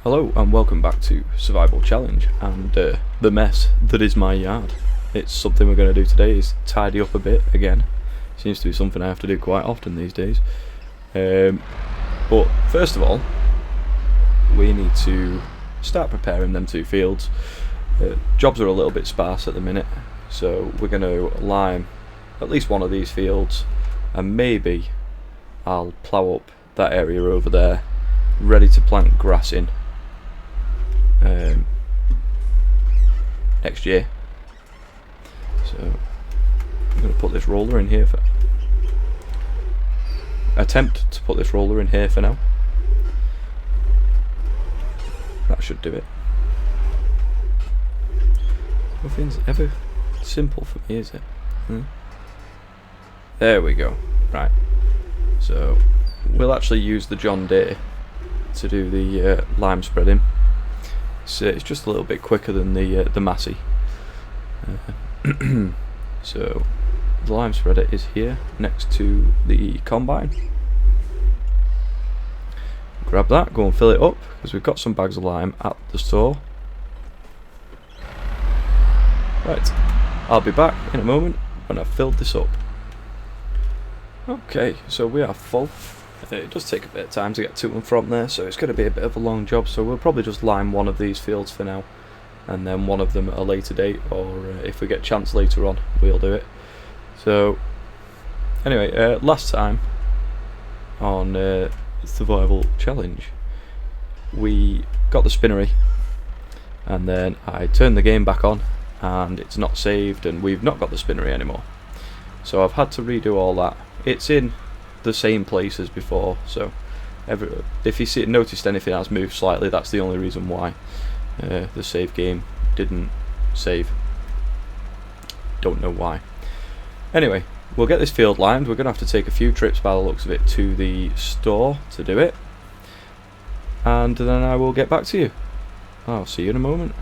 Hello and welcome back to Survival Challenge and the mess that is my yard. It's something we're going to do today is tidy up a bit again. Seems to be something I have to do quite often these days. But first of all, we need to start preparing them two fields. Jobs are a little bit sparse at the minute, so we're going to lime at least one of these fields, and maybe I'll plough up that area over there, ready to plant grass in next year. So I'm going to put this roller in here attempt to put this roller in here for now. That should do it. Nothing's ever simple for me, is it? There we go. Right, so we'll actually use the John Deere to do the lime spreading. So it's just a little bit quicker than the Massey. So the lime spreader is here next to the combine. Grab that, go and fill it up because we've got some bags of lime at the store. Right, I'll be back in a moment when I've filled this up. Okay, so we are full. It does take a bit of time to get to and from there, so it's going to be a bit of a long job, so we'll probably just lime one of these fields for now and then one of them at a later date, or if we get a chance later on we'll do it. So anyway, last time on Survival Challenge we got the spinnery and then I turned the game back on and it's not saved and we've not got the spinnery anymore, so I've had to redo all that. It's in the same place as before, so if you noticed anything has moved slightly, that's the only reason why. The save game didn't save, don't know why. Anyway, we'll get this field limed. We're going to have to take a few trips by the looks of it to the store to do it, and then I will get back to you. I'll see you in a moment.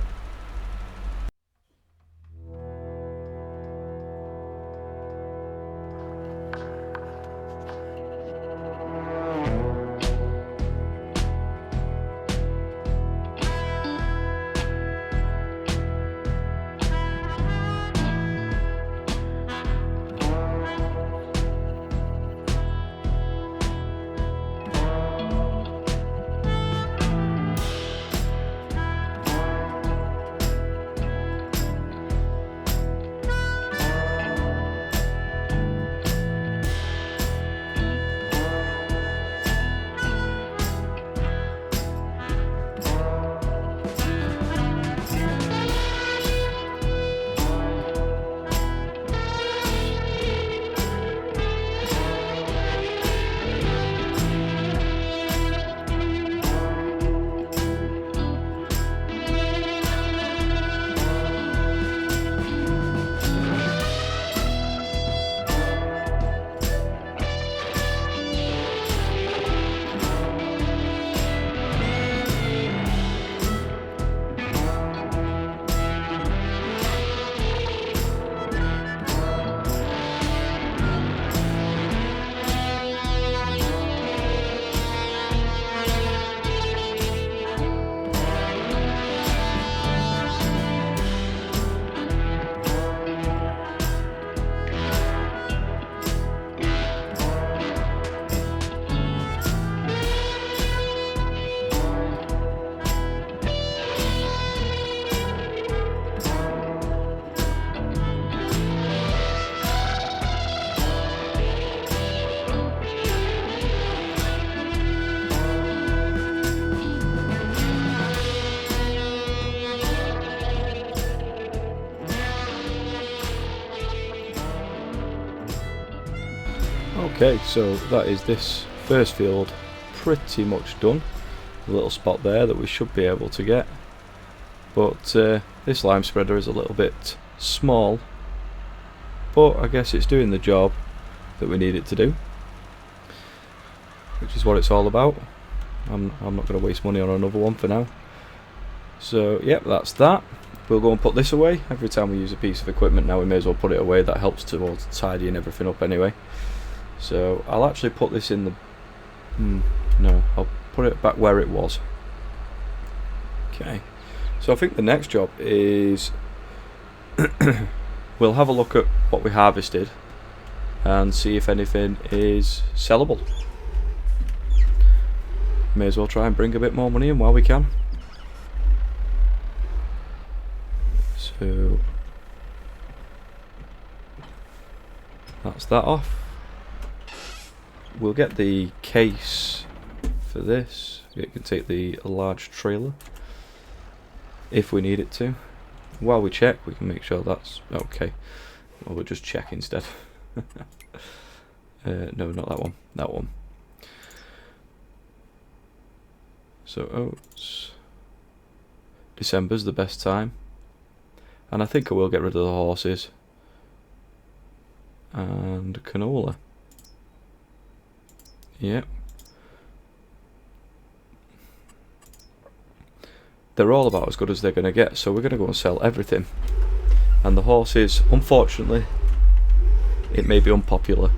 Okay, so that is this first field pretty much done. A little spot there that we should be able to get, but this lime spreader is a little bit small, but I guess it's doing the job that we need it to do, which is what it's all about. I'm not going to waste money on another one for now. So yep, that's that. We'll go and put this away. Every time we use a piece of equipment now we may as well put it away. That helps towards tidying everything up anyway. So I'll actually put this in the... no, I'll put it back where it was. Okay, so I think the next job is we'll have a look at what we harvested and see if anything is sellable. May as well try and bring a bit more money in while we can. So that's that off. We'll get the case for this. It can take the large trailer if we need it to. While we check, we can make sure that's okay. Well, we'll just check instead. No, not that one. That one. So oats. December's the best time. And I think I will get rid of the horses. And canola. Yep. They're all about as good as they're going to get, so we're going to go and sell everything. And the horses, unfortunately, it may be unpopular,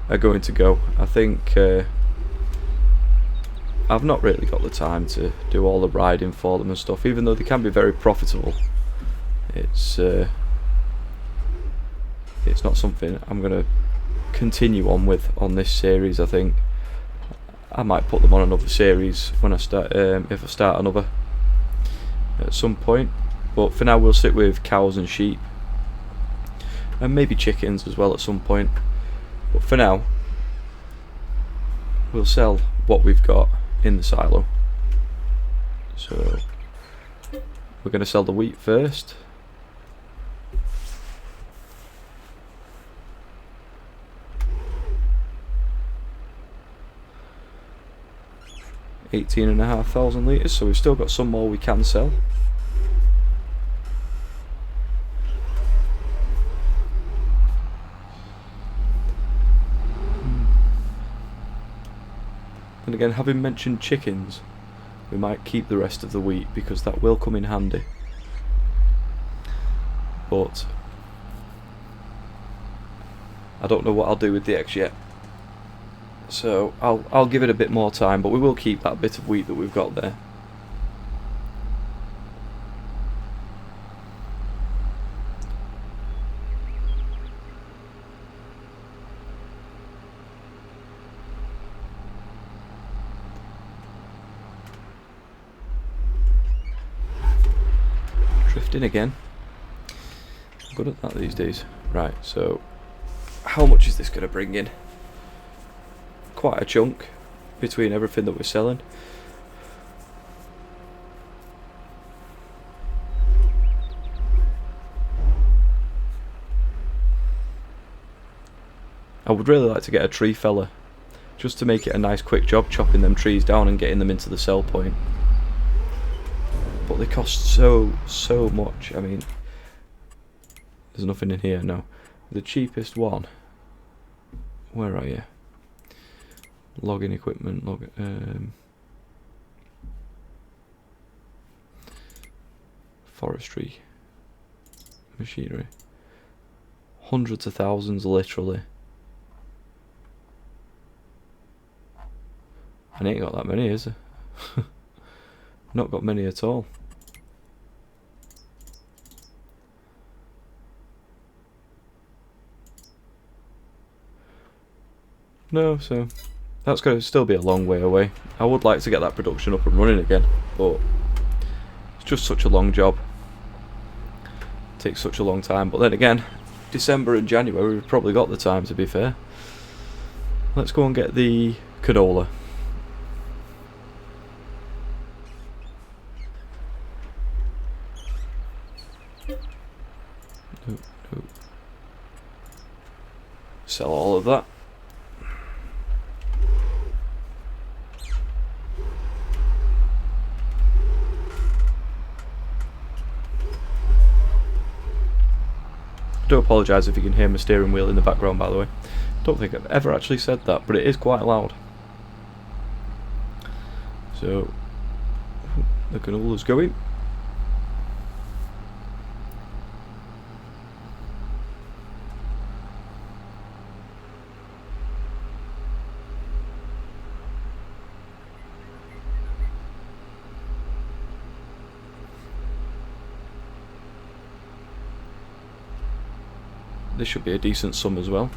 are going to go. I think I've not really got the time to do all the riding for them and stuff, even though they can be very profitable. It's not something I'm going to continue on with on this series. I think I might put them on another series when I start, if I start another at some point. But for now we'll stick with cows and sheep, and maybe chickens as well at some point. But for now we'll sell what we've got in the silo. So we're going to sell the wheat first. $18,500 litres, so we've still got some more we can sell. And again, having mentioned chickens, we might keep the rest of the wheat because that will come in handy. But I don't know what I'll do with the eggs yet. So I'll give it a bit more time, but we will keep that bit of wheat that we've got there. Drifting again. I'm good at that these days. Right, so how much is this going to bring in? Quite a chunk between everything that we're selling. I would really like to get a tree feller just to make it a nice quick job chopping them trees down and getting them into the sell point. But they cost so much. I mean, there's nothing in here, no. The cheapest one, where are you? Logging equipment, forestry machinery, hundreds of thousands literally. I ain't got that many, is there? Not got many at all. No, so that's going to still be a long way away. I would like to get that production up and running again, but it's just such a long job. It takes such a long time. But then again, December and January, we've probably got the time, to be fair. Let's go and get the canola. Nope. Sell all of that. I do apologise if you can hear my steering wheel in the background, by the way. Don't think I've ever actually said that, but it is quite loud. So the canola's going. this should be a decent sum as well.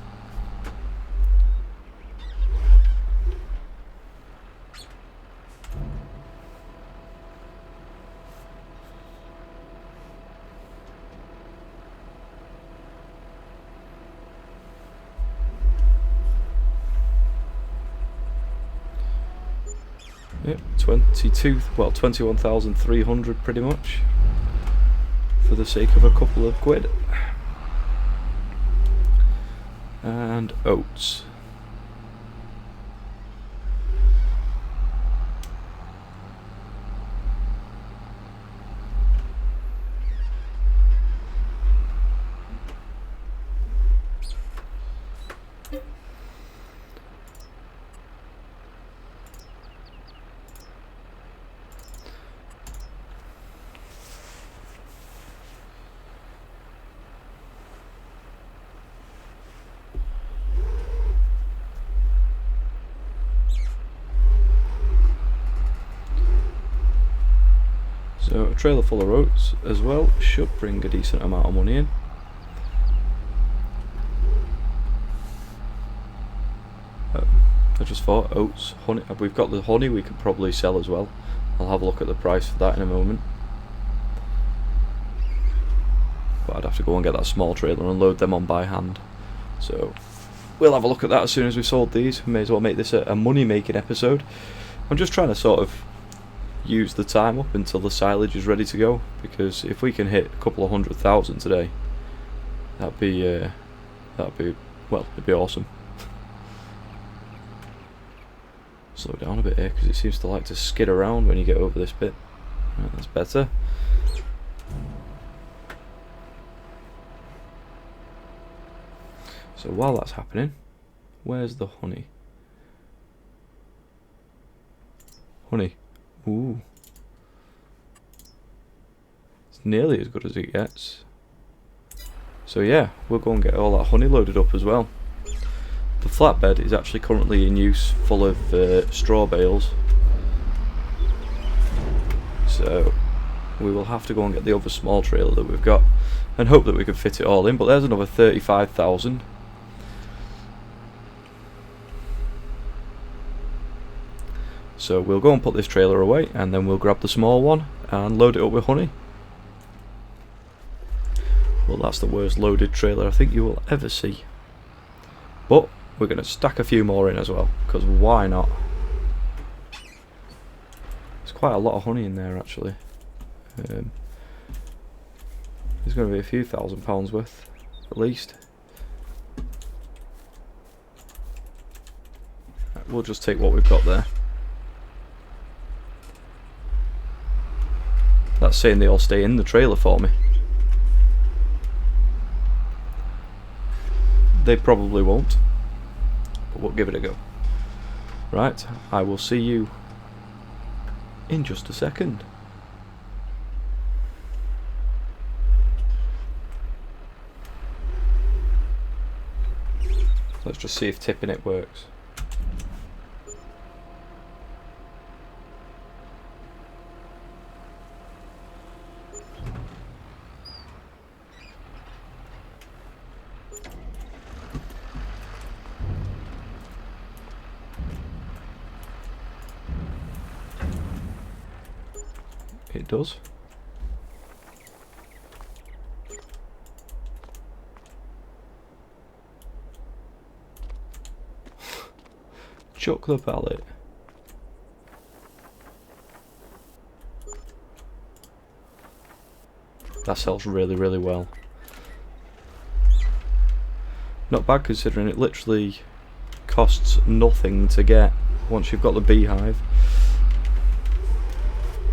Yep, 21,300 pretty much, for the sake of a couple of quid. And oats. So a trailer full of oats as well should bring a decent amount of money in. I just thought oats, honey, we've got the honey we could probably sell as well. I'll have a look at the price for that in a moment. But I'd have to go and get that small trailer and load them on by hand. So we'll have a look at that as soon as we've sold these. We may as well make this a money making episode. I'm just trying to sort of use the time up until the silage is ready to go, because if we can hit a couple of 100,000 today, that'd be well, it'd be awesome. Slow down a bit here because it seems to like to skid around when you get over this bit. Right, that's better. So while that's happening, where's the honey? Honey. Ooh. It's nearly as good as it gets. So yeah, we'll go and get all that honey loaded up as well. The flatbed is actually currently in use, full of straw bales. So we will have to go and get the other small trailer that we've got and hope that we can fit it all in. But there's another 35,000. So we'll go and put this trailer away, and then we'll grab the small one and load it up with honey. Well, that's the worst loaded trailer I think you will ever see. But we're going to stack a few more in as well, because why not? There's quite a lot of honey in there actually. There's going to be a few £1,000 worth, at least. We'll just take what we've got there. That's saying they all stay in the trailer for me. They probably won't, but we'll give it a go. Right, I will see you in just a second. Let's just see if tipping it works. It does. Chuck the pallet. That sells really, really well. Not bad considering it literally costs nothing to get once you've got the beehive.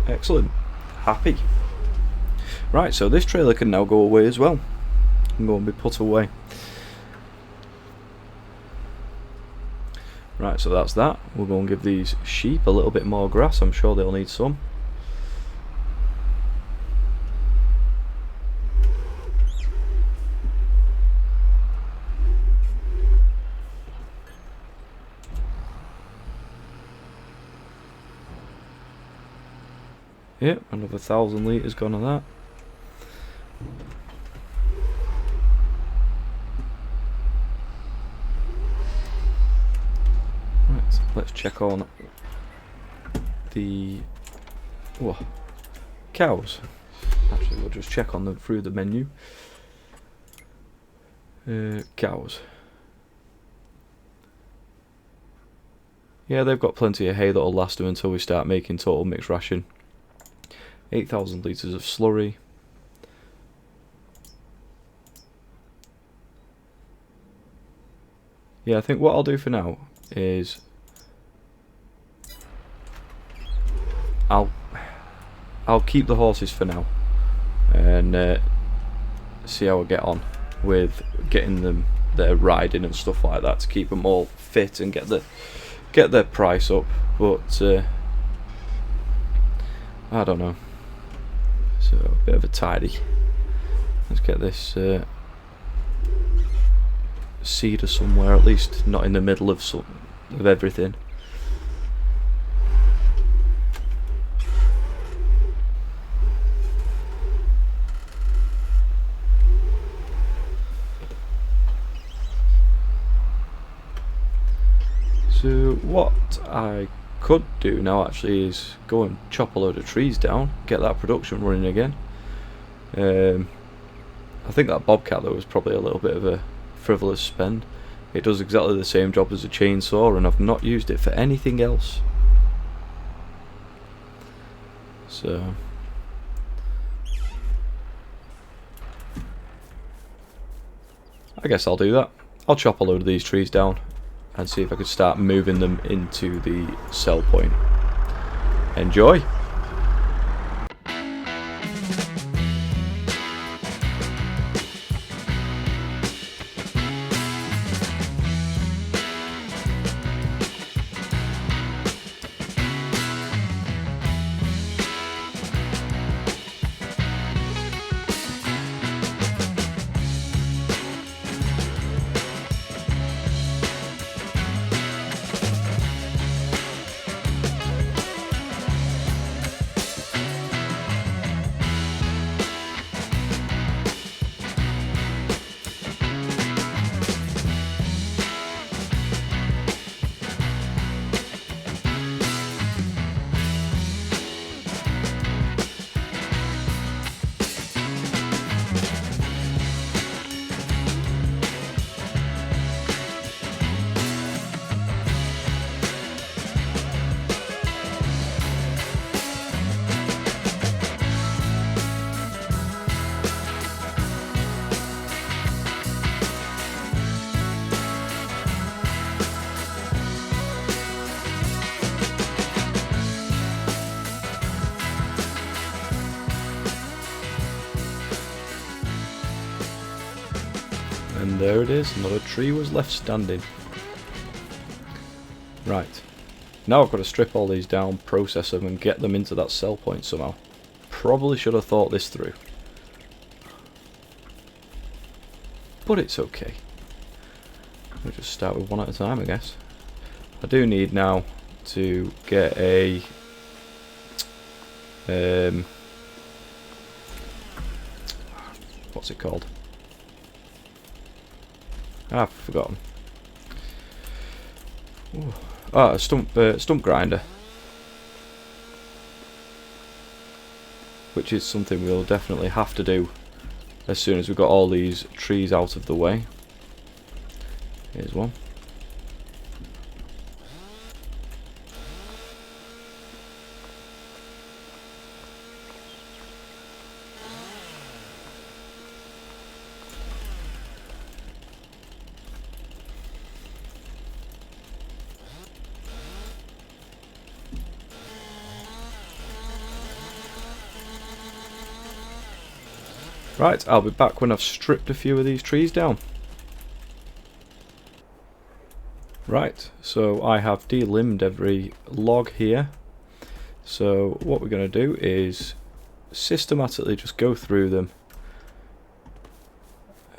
Excellent. Happy. Right, so this trailer can now go away as well. Can go and be put away. Right, so that's that. We'll go and give these sheep a little bit more grass. I'm sure they'll need some. Yep, another 1,000 litres gone of that. let's check on the cows. Actually, we'll just check on them through the menu. Cows. Yeah, they've got plenty of hay that'll last them until we start making total mixed ration. 8,000 litres of slurry. Yeah, I think what I'll do for now is I'll keep the horses for now and see how I get on with getting them their riding and stuff like that to keep them all fit and get their price up. But I don't know. So a bit of a tidy. Let's get this cedar somewhere, at least not in the middle of everything. So what I could do now actually is go and chop a load of trees down, get that production running again. I think that bobcat though was probably a little bit of a frivolous spend. It does exactly the same job as a chainsaw and I've not used it for anything else. So I guess I'll do that. I'll chop a load of these trees down and see if I could start moving them into the sell point. Enjoy! And there it is, not a tree was left standing. Right, now I've got to strip all these down, process them and get them into that sell point somehow. Probably should have thought this through. But it's okay. We'll just start with one at a time, I guess. I do need now to get a what's it called? I've forgotten. Ooh. Ah, a stump grinder, which is something we'll definitely have to do as soon as we've got all these trees out of the way. Here's one. Right, I'll be back when I've stripped a few of these trees down. Right, so I have delimbed every log here. So what we're going to do is systematically just go through them.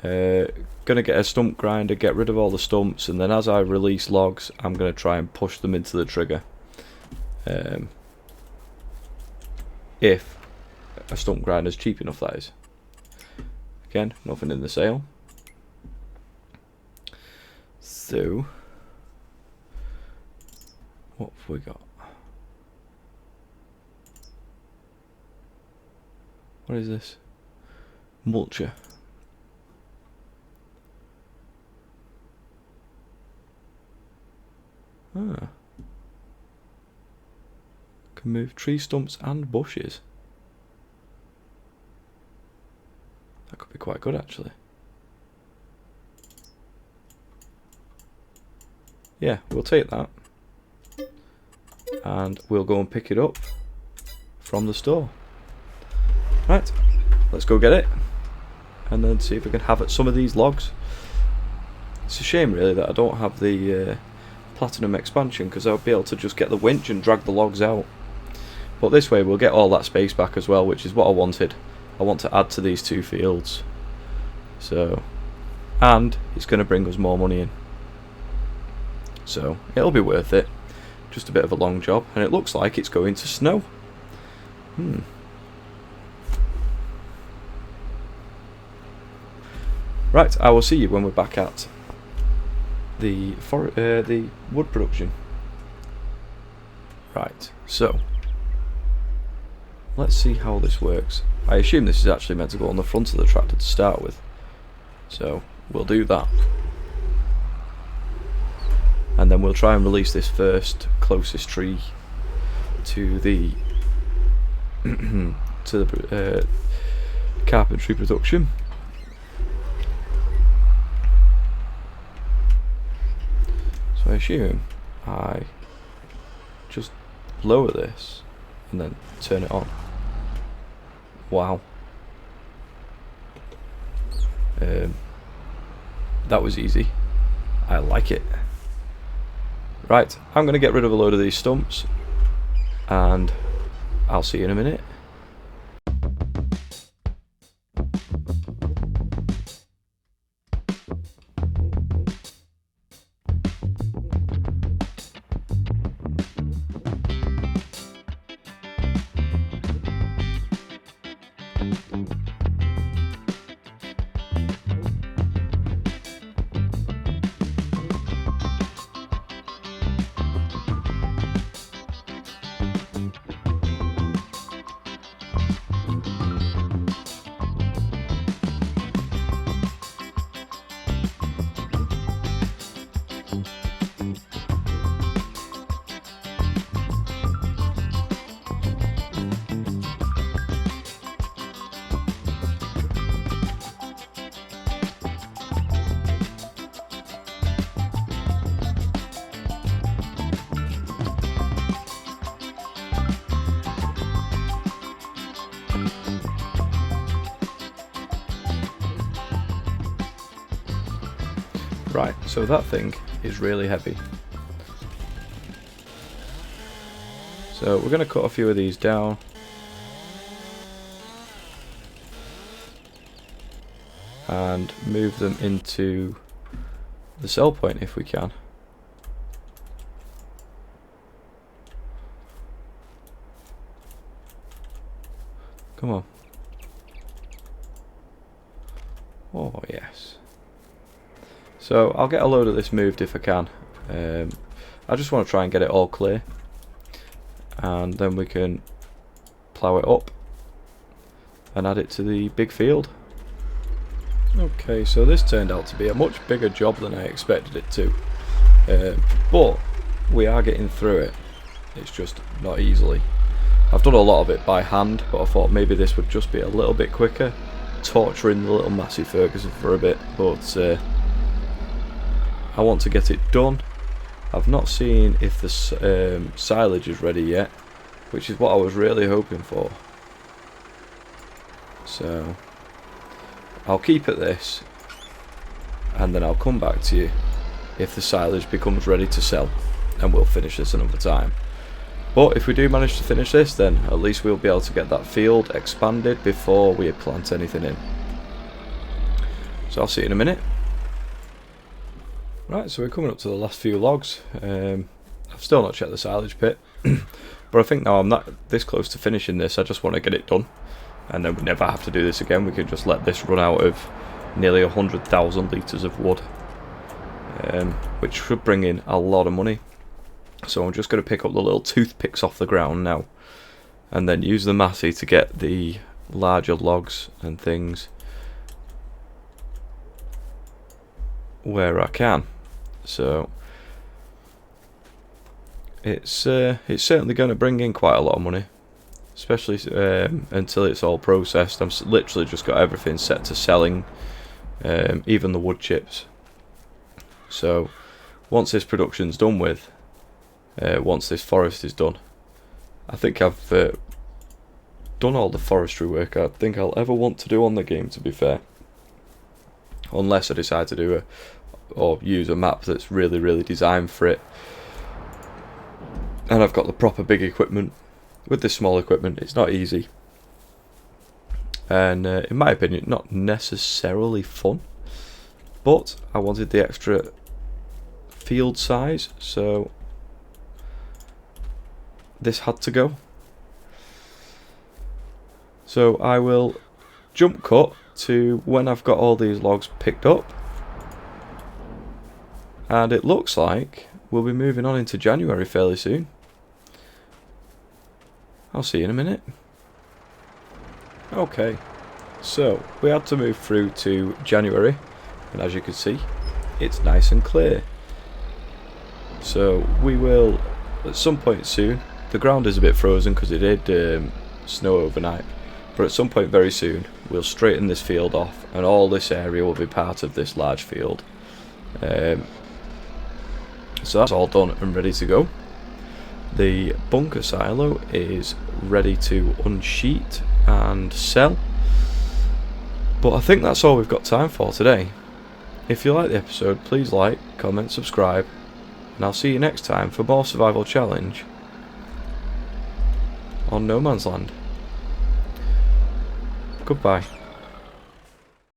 Going to get a stump grinder, get rid of all the stumps, and then as I release logs, I'm going to try and push them into the trigger. If a stump grinder is cheap enough, that is. Again, nothing in the sale. So What have we got? What is this? Mulcher. Ah. Can move tree stumps and bushes. That could be quite good actually. Yeah, we'll take that. And we'll go and pick it up from the store. Right, let's go get it. And then see if we can have some of these logs. It's a shame really that I don't have the platinum expansion, because I'll be able to just get the winch and drag the logs out. But this way we'll get all that space back as well, which is what I wanted. I want to add to these 2 fields. So, and it's going to bring us more money in. So it'll be worth it. Just a bit of a long job, and it looks like it's going to snow. Right, I will see you when we're back at the wood production. Right, so let's see how this works. I assume this is actually meant to go on the front of the tractor to start with, so we'll do that. And then we'll try and release this first closest tree to the carpentry production. So I assume I just lower this and then turn it on. Wow. That was easy. I like it. Right, I'm going to get rid of a load of these stumps, and I'll see you in a minute. Right, so that thing is really heavy. So we're going to cut a few of these down. And move them into the sell point if we can. Come on. Oh yes. So I'll get a load of this moved if I can. I just want to try and get it all clear, and then we can plough it up and add it to the big field. Okay, so this turned out to be a much bigger job than I expected it to, but we are getting through it. It's just not easily. I've done a lot of it by hand, but I thought maybe this would just be a little bit quicker, torturing the little Massey Ferguson for a bit, but I want to get it done. I've not seen if the silage is ready yet, which is what I was really hoping for. So I'll keep at this, and then I'll come back to you if the silage becomes ready to sell, and we'll finish this another time. But if we do manage to finish this, then at least we'll be able to get that field expanded before we plant anything in. So I'll see you in a minute. Right, so we're coming up to the last few logs. I've still not checked the silage pit, but I think now I'm this close to finishing this, I just want to get it done, and then we never have to do this again. We can just let this run out of nearly 100,000 litres of wood, which should bring in a lot of money. So I'm just going to pick up the little toothpicks off the ground now, and then use the Massey to get the larger logs and things where I can. So it's certainly going to bring in quite a lot of money, especially until it's all processed. I'm literally just got everything set to selling, even the wood chips. So once this production's done with, once this forest is done, I think I've done all the forestry work I think I'll ever want to do on the game, to be fair. Unless I decide to do or use a map that's really designed for it. And I've got the proper big equipment. With this small equipment, it's not easy. And in my opinion, not necessarily fun. But I wanted the extra field size, so this had to go. So I will jump cut to when I've got all these logs picked up, and it looks like we'll be moving on into January fairly soon. I'll see you in a minute. Okay, so we had to move through to January, and as you can see, it's nice and clear. So we will, at some point soon, the ground is a bit frozen because it did snow overnight, but at some point very soon we'll straighten this field off and all this area will be part of this large field. So that's all done and ready to go. The bunker silo is ready to unsheet and sell, but I think that's all we've got time for today. If you like the episode, please like, comment, subscribe, and I'll see you next time for more survival challenge on No Man's Land. Goodbye.